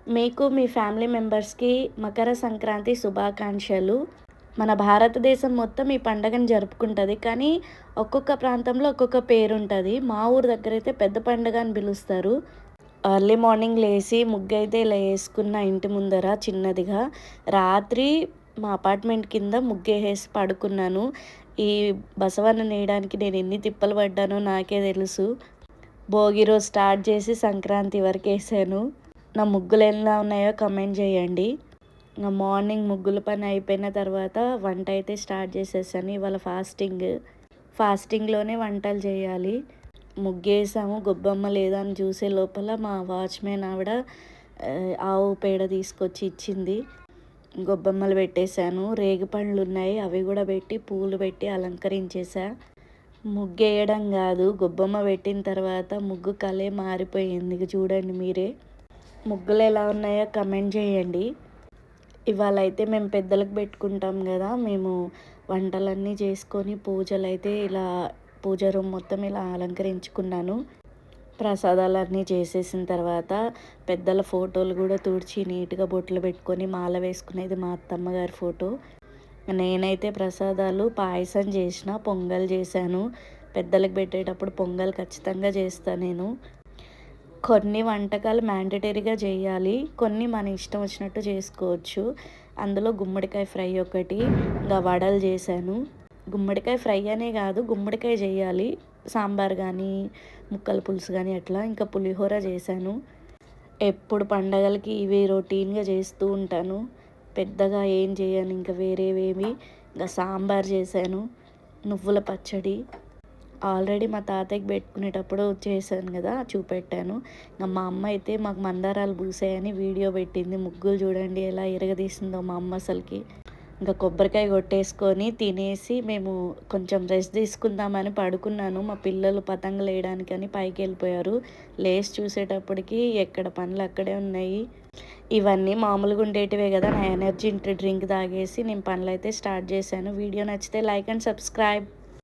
మీకు మీ ఫ్యామిలీ మెంబర్స్‌కి మకర సంక్రాంతి శుభాకాంక్షలు. మన భారతదేశం మొత్తం ఈ పండగను జరుపుకుంటది. కానీ ఒక్కొక్క ప్రాంతంలో ఒక్కొక్క పేరుంటది. మా ఊరు దగ్గరైతే పెద్ద పండుగ అని పిలుస్తారు. ఎర్లీ మార్నింగ్ లేసి ముగ్గైతే ఇలా యేసుకున్న ఇంటి ముందర చిన్నదిగా. రాత్రి మా అపార్ట్‌మెంట్ కింద ముగ్గేసేసి పడుకున్నాను. ఈ బసవన్ననేయడానికి నేనెన్ని తిప్పలు పడ్డానో నాకే తెలుసు. భోగి రోజు స్టార్ట్ చేసి సంక్రాంతి వరకేసాను. నా ముగ్గులెలా ఉన్నాయో కమెంట్ చేయండి. ఇంగ మార్నింగ్ ముగ్గుల పని అయిపోయిన తర్వాత వంట అయితే స్టార్ట్ చేసేసాను. ఇవాళ ఫాస్టింగ్. ఫాస్టింగ్‌లోనే వంటలు చేయాలి. ముగ్గేసాము. గొబ్బెమ్మ లేదా అని చూసే లోపల మా వాచ్‌మెన్ ఆవిడ ఆవు పేడ తీసుకొచ్చి ఇచ్చింది. గొబ్బెమ్మలు పెట్టేశాను. రేగిపండ్లున్నాయి. అవి కూడా పెట్టి పూలు పెట్టి అలంకరించేసా. ముగ్గేయడం గాదు, గొబ్బెమ్మ పెట్టిన తర్వాత ముగ్గు కలే మారిపోయింది. ఇగ చూడండి మీరే. ముగ్గులెలా ఉన్నాయో కమెంట్ చేయండి. ఇవాళైతే మేము పెద్దలకు పెట్టుకుంటాం గదా! మేము వంటలన్నీ చేసుకొని పూజలైతే ఇలా పూజ రూమ్ మొత్తం ఇలా అలంకరించుకున్నాను. ప్రసాదాలన్నీ చేసేసిన తర్వాత పెద్దల ఫోటోలు గూడా తుడిచి నీట్‌గా బొట్లు పెట్టుకొని మాల వేసుకునేది మా అత్తమ్మ గారి ఫోటో. నేనైతే ప్రసాదాలు పాయసం చేసిన, పొంగల్ చేశాను. పెద్దలకు పెట్టేటప్పుడు పొంగల్ ఖచ్చితంగా చేస్తా నేను. కొన్ని వంటకాలు మ్యాండేటరీగా చేయాలి. కొన్ని మన ఇష్టం వచ్చినట్టు చేసుకోవచ్చు. అందులో గుమ్మడికాయ ఫ్రై ఒకటి, ఇంకా వడలు చేశాను. గుమ్మడికాయ ఫ్రై అనే కాదు, గుమ్మడికాయ చేయాలి. సాంబార్ కానీ, ముక్కల పులుసు కానీ అట్లా. ఇంకా పులిహోర చేశాను. ఎప్పుడు పండగలకి ఇవి రొటీన్‌గా చేస్తూ ఉంటాను. పెద్దగా ఏం చేయను ఇంక వేరేవేవి. ఇంక సాంబార్ చేశాను, నువ్వుల పచ్చడి. ఆల్రెడీ మా తాతయ్యకి పెట్టుకునేటప్పుడు చేశాను కదా! చూపెట్టాను. ఇంక మా అమ్మ అయితే మాకు మందారాలు పూసాయని వీడియో పెట్టింది. ముగ్గులు చూడండి ఎలా ఇరగదీసిందో మా అమ్మ అసలకి. ఇంకా కొబ్బరికాయ కొట్టేసుకొని తినేసి మేము కొంచెం రెస్ట్ తీసుకుందామని పడుకున్నాను. మా పిల్లలు పతంగులేయడానికని పైకెళ్ళిపోయారు. లేసి చూసేటప్పటికి ఎక్కడ పనులు అక్కడే ఉన్నాయి. ఇవన్నీ మామూలుగా ఉండేటివే కదా! నా ఎనర్జీ డ్రింక్ తాగేసి నేను పనులైతే స్టార్ట్ చేశాను. వీడియో నచ్చితే లైక్ అండ్ సబ్స్క్రైబ్.